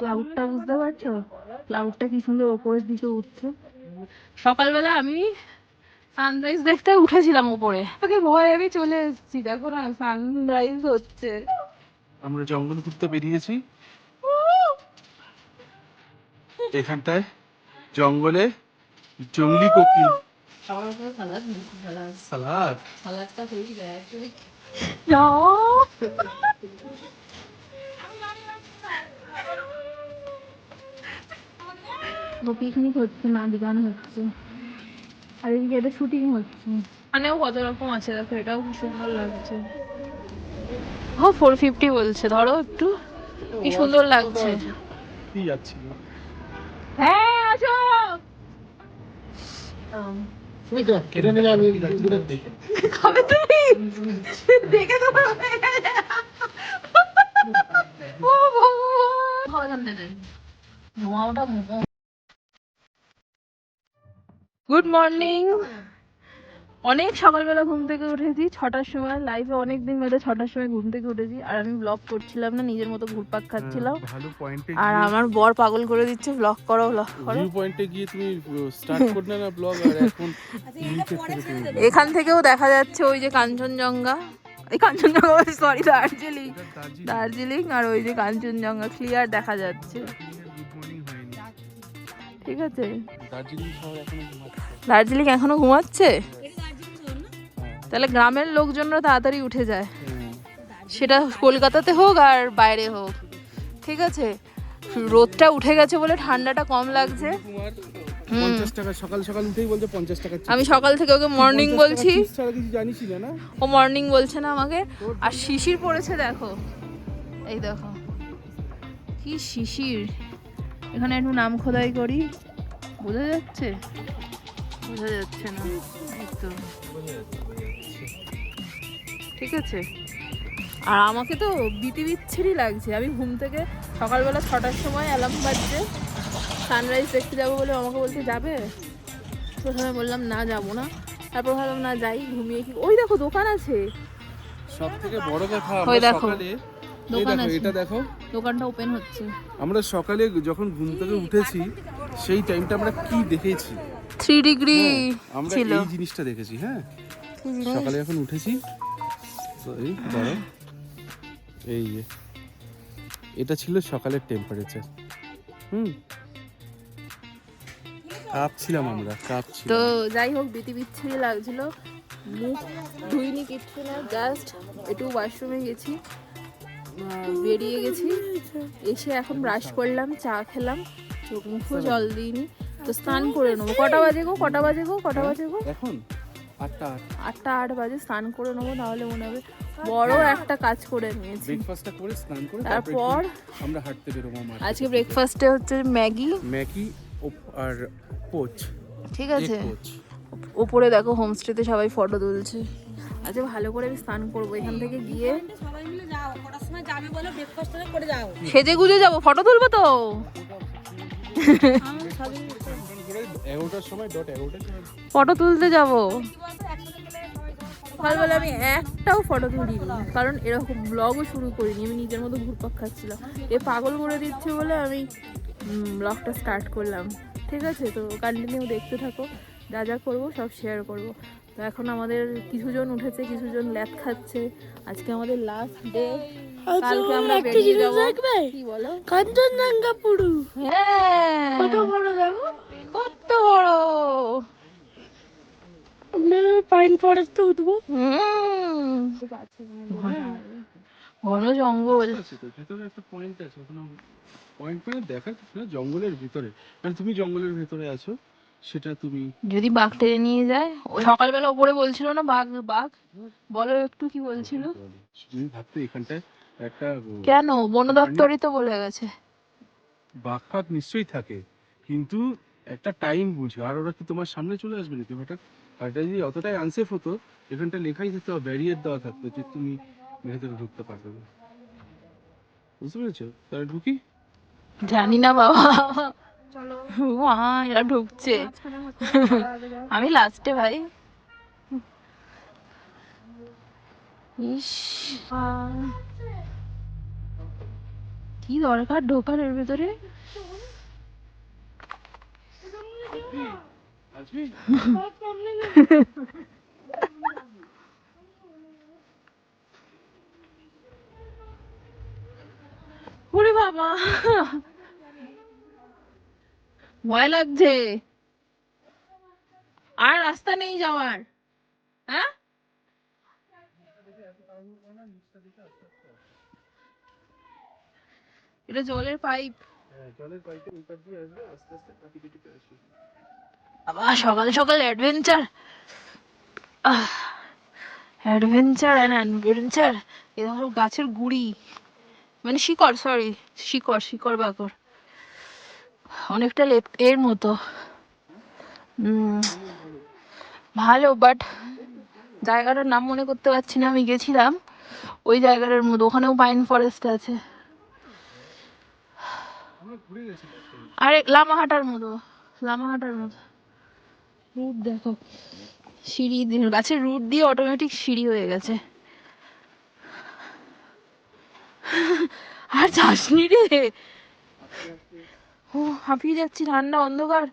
ক্লাউডটা বুঝতে পারছো? ক্লাউডটা কি সুন্দর ওপরের দিকে উঠছে। সকালবেলা আমি সানরাইজ দেখতে উঠেছিলাম উপরে, তোকে ভয় আমি চলে এসেছি, দেখো না সানরাইজ হচ্ছে। আমরা জঙ্গল ঘুরতে বেরিয়েছি। এখানটায় জঙ্গলে জঙ্গলি কোকিল। সালাদ সালাদটা হয়ে গেছে। পিকনিক হচ্ছে, নাচ গান হচ্ছে, আর এদিকে এটা শুটিং হচ্ছে। মানেও কত রকম আছে দেখো, এটাও খুব সুন্দর লাগছে। ও 450 বলছে, ধরো একটু, কি সুন্দর লাগছে। কি যাচ্ছি হ্যাঁ আসো। কেটে নিলে আমি দূরের দিকে খাবে তুমি? দেখে তো ও ভগবান, খাওয়া জানতে দেন ধোঁয়াটা। Good morning. অনেক সকালবেলা ঘুম থেকে উঠেছি 6টার সময়, লাইফে অনেকদিন বাদে 6টার সময় ঘুম থেকে উঠেছি। আর আমি ব্লগ করছিলাম না, নিজের মতো ঘুরপাক খাচ্ছিলাম। ভালো পয়েন্টে আর গিয়ে আমার বর পাগল করে দিচ্ছে, ব্লগ করো ব্লগ করো। ভিউ পয়েন্টে গিয়ে তুমি স্টার্ট করলে না ব্লগ, আর এখন নিচে থেকে তুমি vlog। এখান থেকেও দেখা যাচ্ছে ওই যে কাঞ্চনজঙ্ঘা, এই কাঞ্চনজঙ্ঘা সরি দার্জিলিং, দার্জিলিং, আর ওই যে কাঞ্চনজঙ্ঘা ক্লিয়ার দেখা যাচ্ছে। গুড মর্নিং হয়নি। ঠিক আছে, দার্জিলিং শহর এখনো ঘুমাচ্ছে। দার্জিলিং এখনো ঘুমাচ্ছে। তাহলে গ্রামের লোকজনরা তাড়াতাড়ি উঠে যায়, সেটা কলকাতাতে হোক আর বাইরে হোক। ঠিক আছে, রোদটা উঠে গেছে বলে ঠান্ডাটা কম লাগছে। 50 টাকা সকাল সকাল উঠেই বলছে 50 টাকা। আমি সকাল থেকে ওকে মর্নিং বলছি, ছাড়া কিছু জানিসই না। ও মর্নিং বলছে না আমাকে। আর শিশির পড়েছে দেখো, এই দেখো কি শিশির। এখানে একটু নাম খোদাই করি, বোঝা যাচ্ছে? বোঝা যাচ্ছে না, এই তো ঠিক আছে। আর আমাকে তো বিচ্ছিরি লাগছে। আমি ঘুম থেকে সকালবেলা 6টার সময় অ্যালার্ম বাজছে, সানরাইজ দেখতে যাবো বলে আমাকে বলতে যাবে। প্রথমে বললাম না যাবো না, তারপর ভাবলাম না যাই, ঘুমিয়ে কি। ওই দেখো দোকান আছে, সব থেকে বড় কথা ওই আমরা দেখো সকালে দোকান আছে, এটা দেখো, দোকানটা ওপেন হচ্ছে। আমরা সকালে যখন ঘুম থেকে উঠেছি সেই টাইমটা আমরা কি দেখেছি? 3 ডিগ্রি আমরা ছিল। এই জিনিসটা দেখেছি। হ্যাঁ, সকালে যখন উঠেছি তো এই ধরো এই যে এটা ছিল সকালের টেম্পারেচার। কাঁপছিলাম আমরা, তো যাই হোক, বিচ্ছিরি লাগছিল। মুখ ধুইনি কিচ্ছু না, জাস্ট একটু ওয়াশরুমে গেছি, বেরিয়ে গেছি, এসে এখন ব্রাশ করলাম, চা খেলাম, চোখ মুখও জল দিইনি। তো স্নান করে নেবো। কটা বাজে গো? এখন 8টা 8 বাজে। স্নান করে নেবো, তাহলে মনে হবে বড় একটা কাজ করে নিয়েছি। ব্রেকফাস্টটা করে স্নান করে তারপর আমরা হাঁটতে বেরোবো। আজকে ব্রেকফাস্টে হচ্ছে ম্যাগি আর পোচ। ঠিক আছে, ওপরে দেখো হোমস্টেতে সবাই ফটো তুলছে। আচ্ছা ভালো করে আমি স্নান করবো, এখান থেকে গিয়ে সেজে গুজে যাবো, ফটো তুলবো তো। 11টার সময় ফটো তুলতে যাবো, সকালবেলা আমি একটাও ফটো তুলিনি, কারণ এরকম ব্লগও শুরু করিনি। আমি নিজের মতো ঘুরপাক খাচ্ছিলাম, এ পাগল করে দিচ্ছে বলে আমি ব্লগটা স্টার্ট করলাম। ঠিক আছে, তো কন্টিনিউ দেখতে থাকো, যা যা করবো সব শেয়ার করবো। তো এখন আমাদের কিছুজন উঠেছে, কিছুজন ল্যাদ খাচ্ছে। আজকে আমাদের লাস্ট ডে, কালকে আমরা বেরিয়ে যাবো। কি বলো? কাঞ্চনজঙ্ঘা পুরু হ্যাঁ, কত বড় দেখো, কত বড়। পাইন ফরেস্টে উঠবো। ঘন জঙ্গল। ভেতরে একটা পয়েন্ট আছে, ওখানে পয়েন্ট দেখা যাচ্ছে না জঙ্গলের ভিতরে, মানে তুমি জঙ্গলের ভিতরে আছো, সেটা তুমি যদি বাঘ টেনে নিয়ে যায়। ও সকালবেলা ওপরে বলছিল না বাঘ বাঘ, বলো একটু কি বলছিল। তুমি ভাবতে এখানটায় একটা কেন, বন দপ্তরই তো বলে গেছে। বাঘ ফাঘ নিশ্চয়ই থাকে, কিন্তু একটা টাইম বুঝে। আর ওরা কি তোমার সামনে চলে আসবে নাকি হঠাৎ? আর এটা যদি অতটাই আনসেফ হতো, এখানটা লেখাই থাকতো, ব্যারিয়ার দেওয়া থাকতো যে তুমি ভেতরে ঢুকতে পারবে না। বুঝতে পেরেছো? তাহলে ঢুকি? জানি না বাবা, চলো। এরা ঢুকছে, আমি লাস্টে ভাই। ইস, কি কি দরকার ঢোকার এর ভেতরে? আসবি? ওরে বাবা, ভয় লাগছে। আর রাস্তা নেই যাওয়ার? হ্যাঁ, এটা জলের পাইপ। হ্যাঁ, জলের পাইপের উপর দিয়ে আসবে, আস্তে আস্তে কাটি কেটে আসবে। আবার সকাল সকাল অ্যাডভেঞ্চার, অ্যাডভেঞ্চার অ্যান্ড অ্যাডভেঞ্চার। এ ধরো গাছের গুড়ি, মানে শিকড়, সরি শিকড়, শিকড় বাকড় অনেকটা এর মতো। ভালো, বাট জায়গাটার নাম মনে করতে পারছি না। আমি গেছিলাম ওই জায়গাটার মধ্যে, ওখানেও পাইন ফরেস্ট আছে। আমরা ঘুরে গেছি last time। আরে লামাহাটার মতো, লামাহাটার মতো। রুট দেখো, সিঁড়ি দিয়ে গাছের রুট দিয়ে অটোমেটিক সিঁড়ি হয়ে গেছে। আর যাসনি রে? ও হাঁপিয়ে যাচ্ছি, ঠান্ডা, অন্ধকার।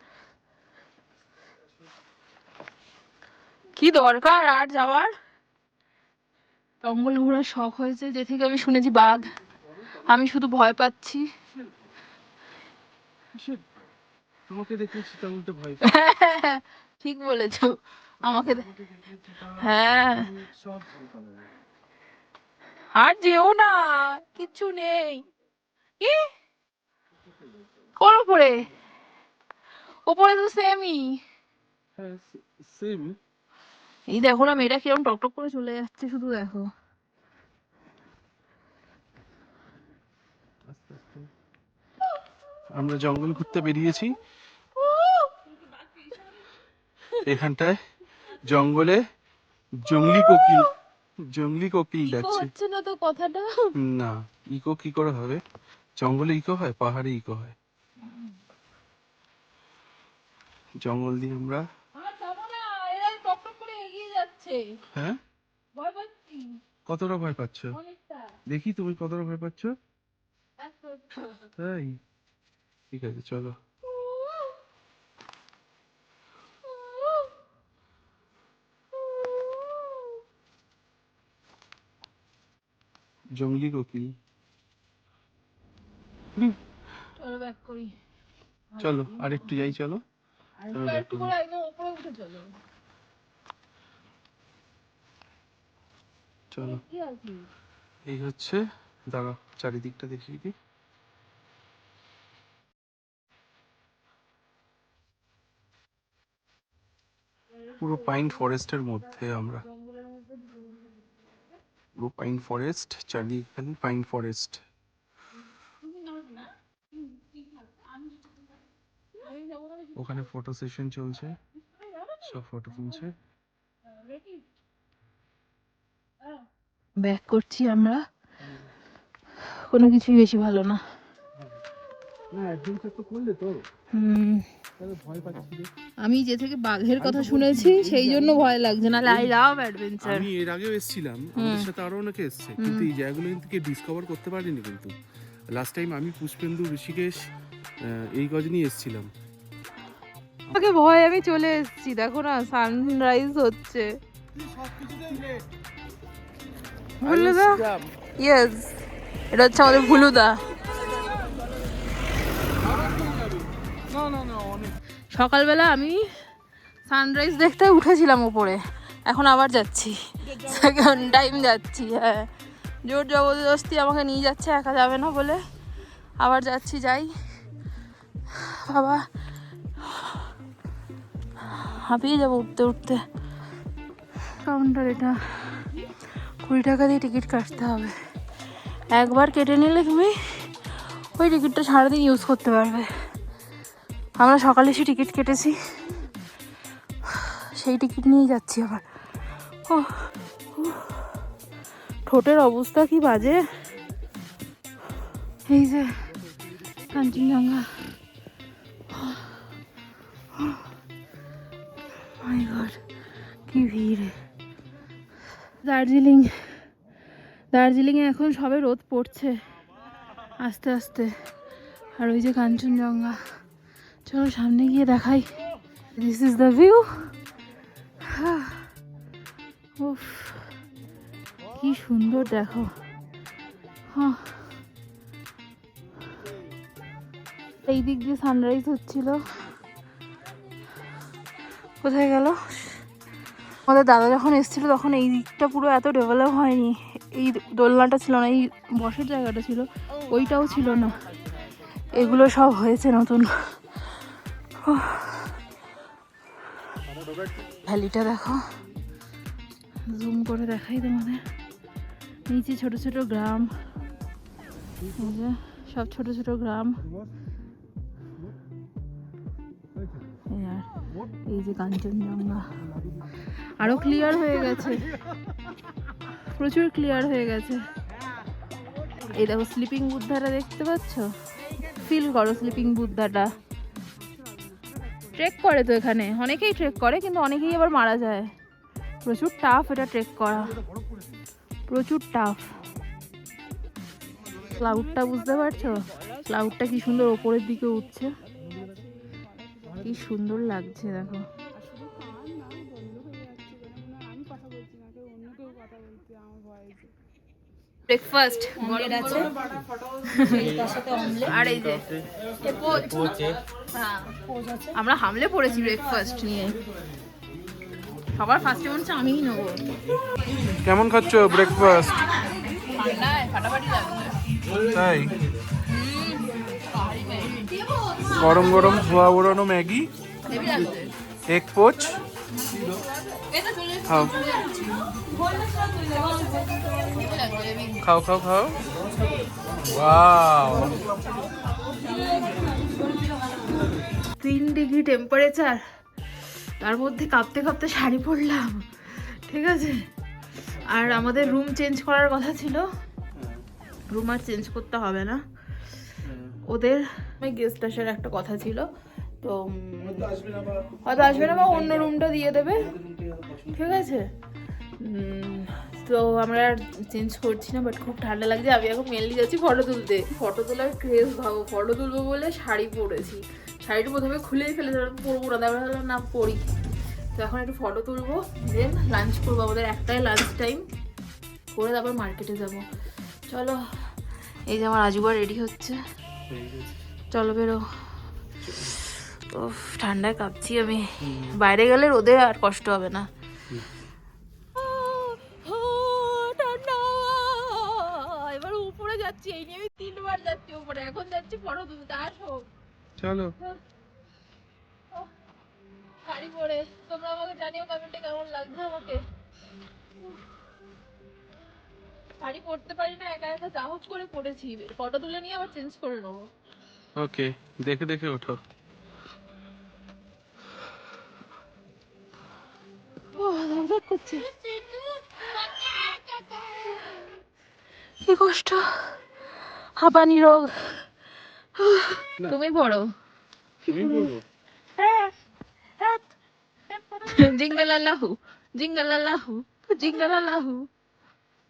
কি দরকার আর যাওয়ার? জঙ্গল ঘোরার শখ হয়েছে যে থেকে আমি শুনেছি বাঘ, আমি শুধু ভয় পাচ্ছি। কিসের ভয়? তোমাকে দেখে সেটা উল্টে ভয় পাই। ঠিক বলেছো, আমাকে তোমাকে দেখে সেটা হ্যাঁ। সব ভয় পাবে। আর যেও না, কিচ্ছু নেই। কি কোন উপরে? ওপরে তো সেমই। হ্যাঁ, সেম। এই দেখো না, মেয়েটা কিরকম টকটক করে চলে যাচ্ছে, শুধু দেখো। আস্তে আস্তে আমরা জঙ্গল ঘুরতে বেরিয়েছি। এখানটায় জঙ্গলে জংলি কোকিল, জংলি কোকিল ডাকছে। হচ্ছে না তো কথাটা। না, ইকো কি করে হবে? জঙ্গলে ইকো হয়, পাহাড়ে ইকো হয়। জঙ্গল দিয়ে আমরা, আর যাবো না, এরা টকটক করে এগিয়ে যাচ্ছে। হ্যাঁ, ভয় পাচ্ছি কতটা ভয় পাচ্ছ? অনেকটা। দেখি তুমি কতটা ভয় পাচ্ছ। এত। তাই, ঠিক আছে চলো। জংলি কোকিল। চলো ব্যাক করি। চলো আর একটু যাই, চলো। চলো back একটু করি। করে একদম উপরে উঠে চলো। চলো, কি আর কি? এই হচ্ছে, দাঁড়া চারিদিকটা দেখিয়ে দিই। পুরো পাইন ফরেস্টের মধ্যে আমরা, পুরো পাইন ফরেস্ট, চারিদিকে খালি পাইন ফরেস্ট। ওখানে ফটো সেশন চলছে, সব ফটো তুলছে। ব্যাক করছি আমরা, কোনো কিছুই বেশি ভালো না। না, অ্যাডভেঞ্চার তো করলে তো, তাহলে ভয় পাচ্ছি রে। আমি যে থেকে বাঘের কথা শুনেছি সেই জন্য ভয় লাগছে, না আই লাভ অ্যাডভেঞ্চার। আমি এর আগেও এসেছিলাম, আমাদের সাথে আরো অনেকে এসেছে, কিন্তু এই জায়গাগুলো কিন্তু ডিসকভার করতে পারিনি। কিন্তু লাস্ট টাইম আমি পুষ্পেন্দু, ঋষিকেশ, এই গজনই এসেছিলাম। আমাকে ভয়, আমি চলে এসেছি, দেখো না সানরাইজ হচ্ছে। ভুলুদা, ইয়েস, এটা হচ্ছে আমাদের ভুলুদা। সকালবেলা আমি সানরাইজ দেখতে উঠেছিলাম উপরে, এখন আবার যাচ্ছি, সেকেন্ড টাইম যাচ্ছি। হ্যাঁ, জোর জবরদস্তি আমাকে নিয়ে যাচ্ছে, একা যাবে না বলে আবার যাচ্ছি। যাই বাবা, হাঁপিয়ে যাবো উঠতে উঠতে। কাউন্টার এটা, 20 টাকা দিয়ে টিকিট কাটতে হবে। একবার কেটে নিলে তুমি ওই টিকিটটা সারাদিন ইউজ করতে পারবে। আমরা সকালে এসে টিকিট কেটেছি, সেই টিকিট নিয়ে যাচ্ছি আবার। ঠোঁটের অবস্থা কি বাজে। এই যে কাঞ্চনজঙ্ঘা, মাই গড কি ভিড়। দার্জিলিংয়ে এখন সবে রোদ পড়ছে, আস্তে আস্তে। আর ওই যে কাঞ্চনজঙ্ঘা, চলো সামনে গিয়ে দেখাই। This is the view. উফ, কি সুন্দর দেখো। হ্যাঁ, এই দিক দিয়ে সানরাইজ হচ্ছিল। কোথায় গেল? আমাদের দাদা যখন এসেছিল তখন এই দিকটা পুরো এত ডেভেলপ হয়নি। এই দোলনাটা ছিল না, এই বসার জায়গাটা ছিল, ওইটাও ছিল না। এগুলো সব হয়েছে নতুন। ভ্যালিটা দেখো, জুম করে দেখাই তোমাদের। নিচে ছোট ছোট গ্রাম, এই যে সব ছোট ছোট গ্রাম। এই যে কাঞ্চনজঙ্ঘা আরো ক্লিয়ার হয়ে গেছে, প্রচুর ক্লিয়ার হয়ে গেছে। এই দেখো স্লিপিং বুদ্ধাটা দেখতে পাচ্ছ, ফিল করো স্লিপিং বুদ্ধাটা। ট্রেক করে তো এখানে, অনেকেই ট্রেক করে, কিন্তু অনেকেই আবার মারা যায়। প্রচুর টাফ এটা ট্রেক করা, প্রচুর টাফ। ক্লাউডটা বুঝতে পারছো? ক্লাউডটা কি সুন্দর ওপরের দিকে উঠছে, কি সুন্দর লাগছে দেখো। ব্রেকফাস্ট আছে আর এই যে আমরা হামলে পড়েছি ব্রেকফাস্ট নিয়ে। সবার ফার্স্টে মনে হচ্ছে আমিই নেবো। কেমন খাচ্ছ ব্রেকফাস্ট? ফাটাফাটি লাগছে তাই? গরম গরম ধোয়া ওড়ানো ম্যাগি, এগ পোচ। খাও খাও খাও খাও। ওয়াও, 3 ডিগ্রি টেম্পারেচার, তার মধ্যে কাঁপতে কাঁপতে শাড়ি পরলাম, ঠিক আছে। আর আমাদের রুম চেঞ্জ করার কথা ছিল, রুম আর চেঞ্জ করতে হবে না। ওদের গেস্ট আসার একটা কথা ছিল, তো হয়তো আসবে না বা অন্য রুমটা দিয়ে দেবে, ঠিক আছে। তো আমরা চেঞ্জ করছি না, বাট খুব ঠান্ডা লাগছে। আমি এখন মেনলি যাচ্ছি ফটো তুলতে। ফটো তোলার ক্রেজ ভাবো, ফটো তুলবো বলে শাড়ি পরেছি, শাড়িটা প্রথমে খুলেই ফেলেছিলাম, পরবো না, তারপরে ভাবলাম না পরি। তো এখন একটু ফটো তুলবো, দেন লাঞ্চ করবো। আমাদের একটাই লাঞ্চ টাইম, করে তারপর মার্কেটে যাব। চলো, এই যে আমার আজুবা রেডি হচ্ছে, চলো বেরো। তো ঠান্ডায় কাঁপছি আমি, বাইরে গেলে রোদে আর কষ্ট হবে না। এবার উপরে যাচ্ছি, এই নিয়ে আমি 3 বার যাচ্ছি উপরে। এখন যাচ্ছি ফটো তুলতে, আসো চলো। শাড়ি পরে। তোমরা আমাকে জানিও কমেন্টে কেমন লাগছে আমাকে। শাড়ি পরতে পারি না, একা একা যা হোক করে পরেছি। ফটো তুলে নিয়ে আবার চেঞ্জ করে নেবো। ওকে, দেখে দেখে ওঠো। ও দরকার করছে, কি কষ্ট, হাঁপানি রোগ। তুমি পড়ো। তুমি বলো। জিঙ্গল আল্লাহু, জিঙ্গল আল্লাহু, জিঙ্গল আল্লাহু।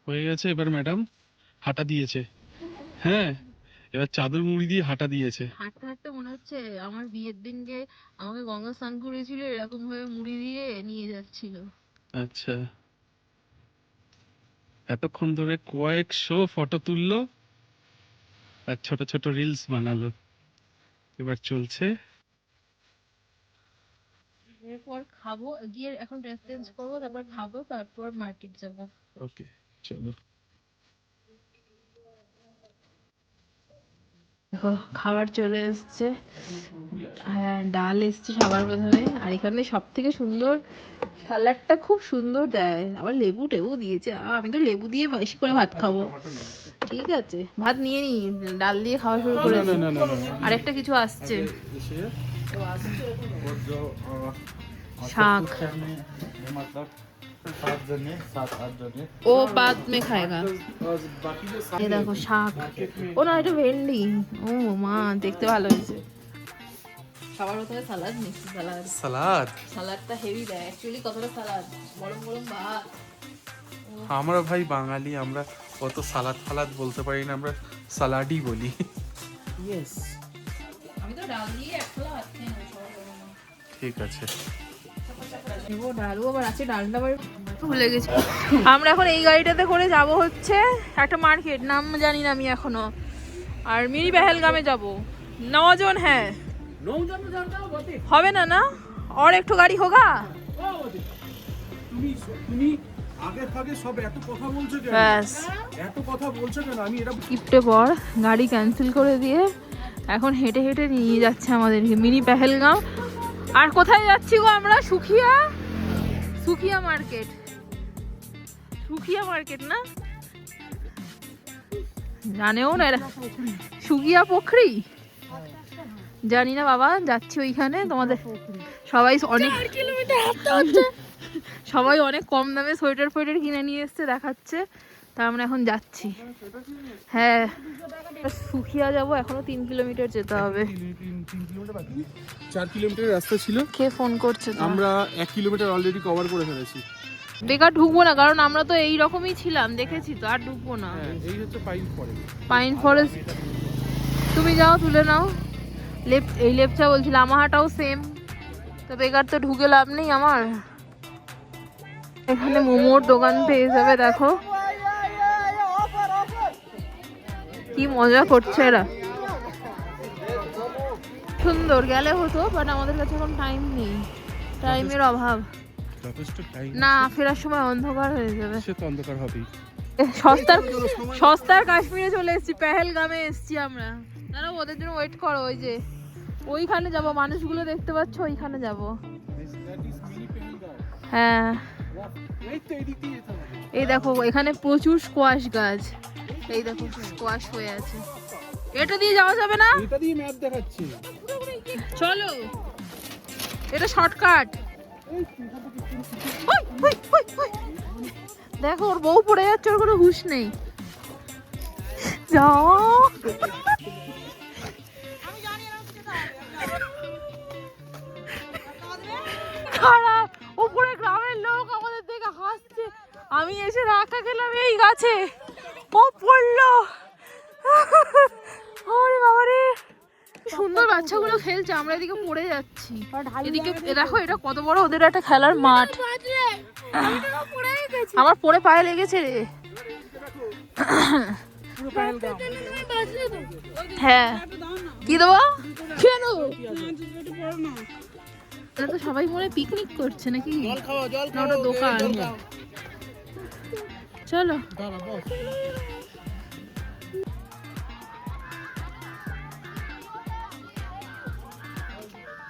হয়ে গেছে। এবার ম্যাডাম হাঁটা দিয়েছে। হ্যাঁ, এবার চাদর মুড়ি দিয়ে হাঁটা দিয়েছে। হাঁটতে হাঁটতে মনে হচ্ছে আমার বিয়ের দিনকে আমাকে গঙ্গা স্নান করেছিল, এরকম ভাবে মুড়ি দিয়ে নিয়ে যাচ্ছিল। আচ্ছা, এতক্ষণ ধরে কয়েকশো ফটো তুললো আর ছোট ছোট রিলস বানালো। এবার চলছে। এরপর খাবো, গিয়ে এখন ড্রেস চেঞ্জ করবো, তারপর খাবো, তারপর মার্কেট যাবো। ওকে, চলো। দেখো খাবার চলে এসছে, হ্যাঁ ডাল এসছে সবার প্রথমে। আর এখানে সব থেকে সুন্দর স্যালাডটা, খুব সুন্দর দেয়, আবার লেবু টেবু দিয়েছে। আমি তো লেবু দিয়ে বেশি করে ভাত খাবো, ঠিক আছে। ভাত নিয়ে নি, ডাল দিয়ে খাওয়া শুরু করে। আরেকটা কিছু আসছে, শাক। ও বাদ মে খায়গা। এই দেখো শাক, ও না এটা ভেন্ডি। ও মা, দেখতে ভালো হয়েছে। সবার প্রথমে সালাদ, মিক্সি সালাদ। সালাদ, সালাদটা হেভি দেয় অ্যাকচুয়ালি। কতটা সালাদ, গরম গরম ভাত। আমরা ভাই বাঙালি, আমরা কত সালাদ ফালাদ বলতে পারি না, আমরা সালাডই বলি। ইয়েস। আমি তো ডাল দিয়ে একলা ভাত খাই না, সবাই বলে না। ঠিক আছে। নেবো ডালও আবার আছে, ডালটা আবার ভুলে গেছি। আমরা এখন এই গাড়িটাতে করে যাব হচ্ছে একটা মার্কেট, নাম জানি না আমি এখনো, আর মিনি পেহেলগামে যাব 9 জন। হ্যাঁ হবে না না, और एक ठो गाड़ी होगा। তুমি আগে ভাগে সব এত কথা বলছো কেন? ব্যাস এত কথা বলছো কেন? আমি এটা কিপটে পর গাড়ি ক্যান্সেল করে দিয়ে এখন হেঁটে হেঁটে নিয়ে যাচ্ছে আমাদেরকে মিনি পেহেলগাম। আর কোথায় যাচ্ছি গো আমরা? সুখিয়া, সুখিয়া মার্কেট, সুখিয়া মার্কেট না জানেও না এরা, সুখিয়া পোখরি জানি না বাবা, যাচ্ছি ওইখানে। তোমাদের সবাই অনেক সবাই অনেক কম দামে সোয়েটার ফোয়েটার কিনে নিয়ে এসছে, দেখাচ্ছে, তা আমরা এখন যাচ্ছি। হ্যাঁ সুখিয়া যাব, এখনো 3 কিলোমিটার যেতে হবে। 4 কিলোমিটারের রাস্তা ছিল। কে ফোন করছে তো? আমরা 1 কিলোমিটার অলরেডি কভার করে ফেলেছি। বেকার ঢুকবো না, কারণ আমরা তো এই রকমই ছিলাম, দেখেছি তো, আর ঢুকবো না। এই হচ্ছে পাইন ফরেস্ট। Pine forest. তুমি যাও তুলে নাও। এই লেপচা বলছিলাম, আমাহাটাও সেম, তো বেকার তো ঢুকে লাভ নেই আমার। এখানে মোমোর দোকান পেয়ে যাবে, দেখো কি মজা করছে এরা। সুন্দর গেলে হতো, বাট আমাদের কাছে এখন টাইম নেই, টাইমের অভাব। যথেষ্ট টাইম না ফেরার সময় অন্ধকার হয়ে যাবে। সে তো অন্ধকার হবেই। সস্তার সস্তার কাশ্মীরে চলে এসেছি, পেহেলগামে এসেছি আমরা। দাঁড়াও ওদের জন্য ওয়েট করো, ওই যে ওইখানে যাব, মানুষগুলো দেখতে পাচ্ছ, ওইখানে যাব। হ্যাঁ এই দেখো এখানে প্রচুর স্কোয়াশ গাছ, এই দেখো স্কোয়াশ হয়ে আছে। এটা দিয়ে যাওয়া যাবে না, এটা দিয়ে ম্যাপ দেখাচ্ছি। চলো এটা শর্টকাট। দেখো ওর বউ পড়ে যাচ্ছে, ওর কোনো হুঁশ নেই। যাও খারাপ, উপরে গ্রামের লোক আমাদের দেখে হাসছে, আমি এসে রাখা খেলাম এই গাছে, ও পড়লো। ওরে বাবারে সুন্দর, বাচ্চাগুলো খেলছে, আমরা এদিকে পড়ে যাচ্ছি। এদিকে দেখো এটা কত বড় ওদের একটা খেলার মাঠ। আমার পড়ে পায়ে লেগেছে রে। হ্যাঁ কি দেবো, খেয়ে নেবো। এটা তো সবাই মনে পিকনিক করছে নাকি, না ওটা দোকান? চলো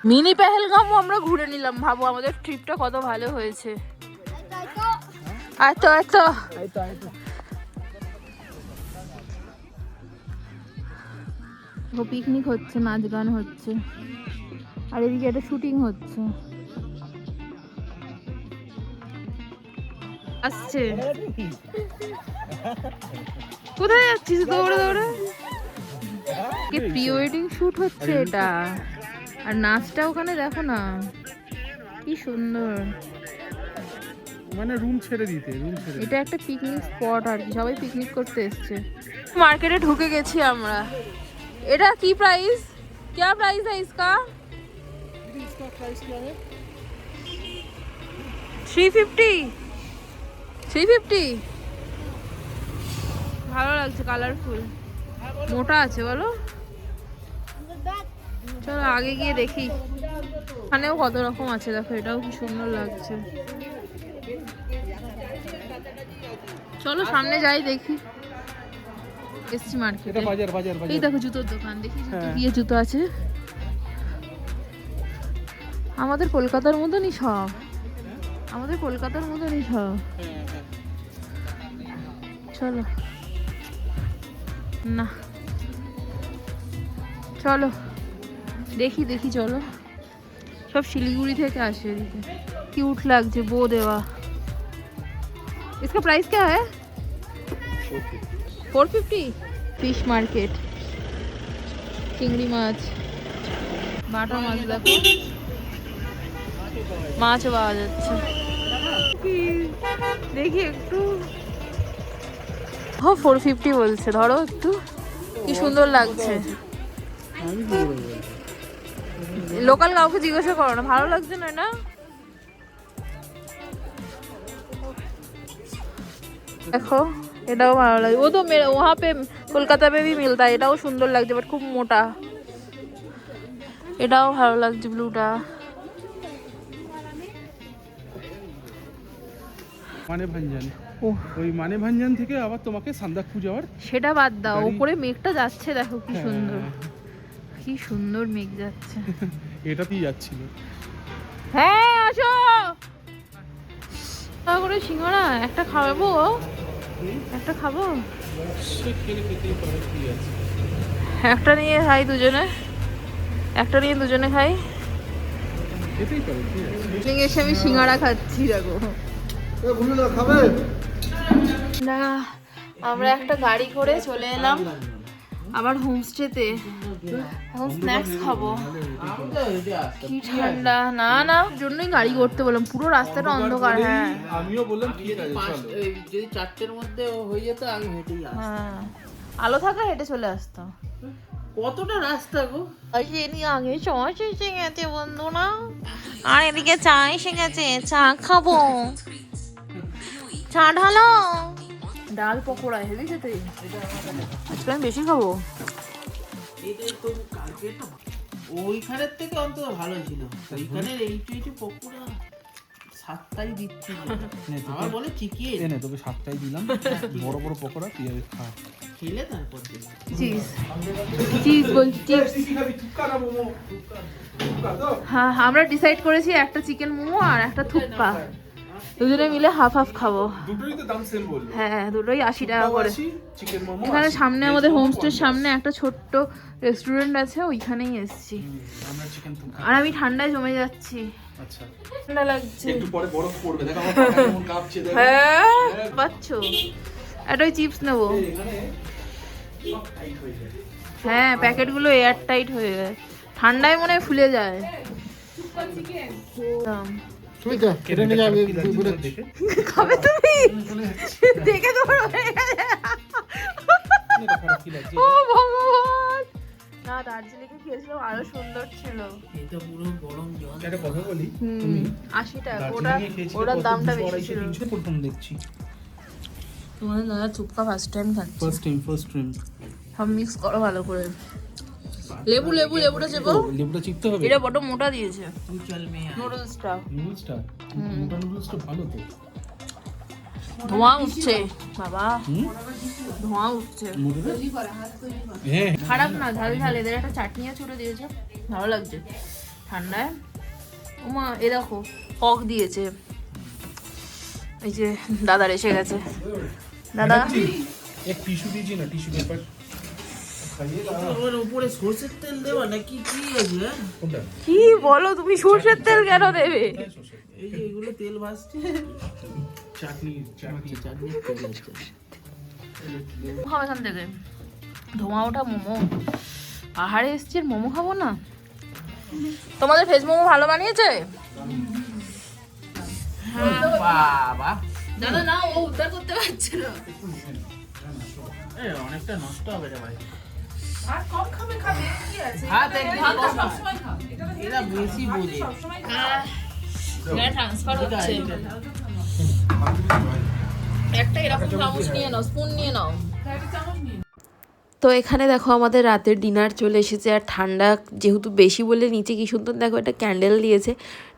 মিনি পেহেলগামও আমরা ঘুরে নিলাম, ভাবো আমাদের ট্রিপটা কত ভালো হয়েছে। আচ্ছা আচ্ছা পিকনিক হচ্ছে, নাচ গান হচ্ছে, আর এদিকে একটা শুটিং হচ্ছে। আসছে কোথায় যাচ্ছিস দৌড়ে দৌড়ে? কি প্রি ওয়েডিং শুট হচ্ছে এটা, আর নাচটা ওখানে দেখো না কি সুন্দর। মানে রুম ছেড়ে দিতে, এটা একটা পিকনিক স্পট আর কি, সবাই পিকনিক করতে এসছে। মার্কেটে ঢুকে গেছি আমরা। এটা কি প্রাইস, क्या प्राइस है इसका? 350 ভালো লাগছে, কালারফুল, মোটা আছে বলো। চলো আগে গিয়ে দেখি, এখানেও কত রকম আছে, দেখো এটাও কি সুন্দর লাগছে। চলো সামনে যাই দেখি। এসছি মার্কেটে, এই দেখো জুতোর দোকান, দেখি জুতো, কি জুতো আছে। আমাদের কলকাতার মতনই সব, আমাদের কলকাতার মতনই সব। চলো না চলো দেখি দেখি, চলো সব শিলিগুড়ি থেকে আসে এদিকে। কিউট লাগছে, বো দেওয়া। इसका प्राइस क्या है? 450। ফিশ মার্কেট, চিংড়ি মাছ, বাটা মাছ, দেখো মাছও পাওয়া যাচ্ছে। দেখি একটু ও 450 বলছে, ধরো একটু, কি সুন্দর লাগছে। আমি কি বলবো? লোকাল কাউকে জিজ্ঞাসা করো না, ভালো লাগছে না? না দেখো এটাও ভালো লাগে, ও তো ওহা পে কলকাতা পে भी मिलता है, এটাও সুন্দর লাগছে বাট খুব মোটা। এটাও ভালো লাগছে ব্লুটা। মানে ভাঞ্জান, ওই মানে ভাঞ্জান থেকে আবার তোমাকে সান্দাকফু যাওয়ার, সেটা বাদ দাও, গাড়ি- উপরে মেঘটা যাচ্ছে দেখো কি হ্যাঁ। সুন্দর, কি সুন্দর মেঘ যাচ্ছে। এটাতেই যাচ্ছিল। হ্যাঁ আসো করে সিঙ্গারা একটা খাওয়াবো, একটা খাবো, সে খেলে খেতেই পারে, কি আছে। একটা নিয়ে খাই দুজনে, একটা নিয়ে দুজনে খাই। খেতেই পারে, কি আছে। এসে আমি সিঙ্গারা খাচ্ছি দেখো। না আমরা একটা গাড়ি করে চলে এলাম আবার হোমস্টেতে, এখন স্ন্যাক্স খাবো। কি ঠান্ডা, না না জন্যই গাড়ি করতে বললাম, পুরো রাস্তাটা অন্ধকার। হ্যাঁ আমিও বললাম ঠিক আছে চলো। যদি 4টের মধ্যে হয়ে যেত আগে হেঁটেই আসতাম। হ্যাঁ আলো থাকলে হেঁটে চলে আসতাম। কতটা রাস্তা গো, আগে চা এসে গেছে বন্ধুরা, আর এদিকে চা এসে গেছে, চা খাবো, চা ঢালো। ডাল পকোড়া হেভি খেতে, আজকে আমি বেশি খাবো। এদের তো কালকে তো ওইখানের থেকে অন্তত ভালো ছিল, ওইখানের এইটু পকোড়া 7টাই দিচ্ছি, আমার বলে চিকিয়ে এনে তোকে 7টাই দিলাম, বড় বড় পকোড়া, তুই আগে খা। খেলে তারপর দিলাম। চিজ চিজ বলছি চিপস। হ্যাঁ আমরা ডিসাইড করেছি একটা চিকেন মোমো আর একটা থুপ্পা, দুজনে মিলে হাফ হাফ খাবো। দুটোই তো দাম সেম বললো। হ্যাঁ দুটোই 80 টাকা করে। চিকেন মোমো এখানে সামনে আমাদের হোমস্টের সামনে একটা ছোট্ট রেস্টুরেন্ট আছে, ওইখানেই এসেছি। আমরা চিকেন থুপকা। আর আমি ঠান্ডায় জমে যাচ্ছি, আচ্ছা ঠান্ডা লাগছে। একটু পরে বরফ পড়বে, দেখো আমার পাটা কেমন কাঁপছে, দেখো। হ্যাঁ পাচ্ছ, একটা চিপস নেবো। এখানে সব টাইট হয়ে যায়। হ্যাঁ প্যাকেটগুলো এয়ার টাইট হয়ে যায়, ঠান্ডায় মনে হয় ফুলে যায়। কেটে নিয়ে যাবে দেখে। খাবে তুমি? দেখে তোমার হয়ে গেছে। ও ভগবান, না দার্জিলিং এ খেয়েছিলাম আরো সুন্দর ছিল। এটা পুরো গরম জল। একটা কথা বলি, 80 টাকা, ওটার দামটা বেশি ছিল। প্রথম দেখছি, তোমাদের দাদা চুপকা ফার্স্ট টাইম খাচ্ছে। First time. সব মিক্স করো ভালো করে। লেবু লেবু লেবুটা চেপো, লেবুটা চিপতে হবে। এটা বড় মোটা দিয়েছে তুই চল মেয়ে নুডলসটা। নুডলসটা, মোটা নুডলসটা ভালো তো। ধোঁয়া উঠছে বাবা, ধোঁয়া উঠছে। হ্যাঁ খারাপ না, ঝাল ঝাল। এদের একটা চাটনিও ছুড়ে দিয়েছে, ভালো লাগছে ঠান্ডায়। ওমা এ দেখো কক দিয়েছে, এই যে দাদার এসে গেছে। দাদা এক টিস্যু দিয়েছি না, টিস্যু পেপার। ওর উপরে সরষের তেল দেওয়া নাকি কি আছে? হ্যাঁ? কোনটা? কি বলো তুমি, সর্ষের তেল কেন দেবে? এই যে এগুলো তেল ভাজছে, চাটনি চাটনির তেল আছে। খাবো এখান থেকে, ধোঁয়া ওঠা মোমো। পাহাড়ে এসছি আর মোমো খাবো না? তোমাদের ভেজ মোমো ভালো বানিয়েছে? বাবা দাদা না, ও উদ্ধার করতে পারছে না। অনেকটা নষ্ট হবে রে ভাই। আর কম খাবে, খাবে কি আছে? ভাত একদিন ভাত তো কম খায়। সবসময় খাবে। এরা বেশি বোঝে। ট্রান্সফার হচ্ছে। একটা এরকম চামচ নিয়ে নাও, স্পুন নিয়ে নাও। তো এখানে দেখো আমাদের রাতের ডিনার চলে এসেছে, আর ঠান্ডা যেহেতু বেশি বলে নিচে কি সুন্দর দেখো একটা ক্যান্ডেল দিয়েছে।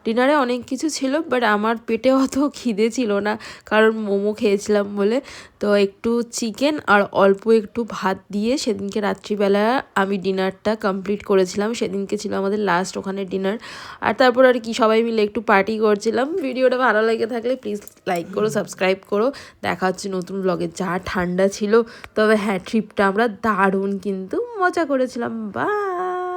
ডিনারে অনেক কিছু ছিল, বাট আমার পেটে অত খিদে ছিল না, কারণ মোমো খেয়েছিলাম বলে। তো একটু চিকেন আর অল্প একটু ভাত দিয়ে সেদিনকে রাত্রিবেলা আমি ডিনারটা কমপ্লিট করেছিলাম। সেদিনকে ছিল আমাদের লাস্ট ওখানে ডিনার। আর তারপর আর কি সবাই মিলে একটু পার্টি করছিলাম। ভিডিওটা ভালো লেগে থাকলে প্লিজ লাইক করো, সাবস্ক্রাইব করো। দেখা হচ্ছে নতুন ব্লগে। যা ঠান্ডা ছিল, তবে হ্যাঁ ট্রিপটা আমরা দারুণ কিন্তু মজা করেছিলাম। বাই।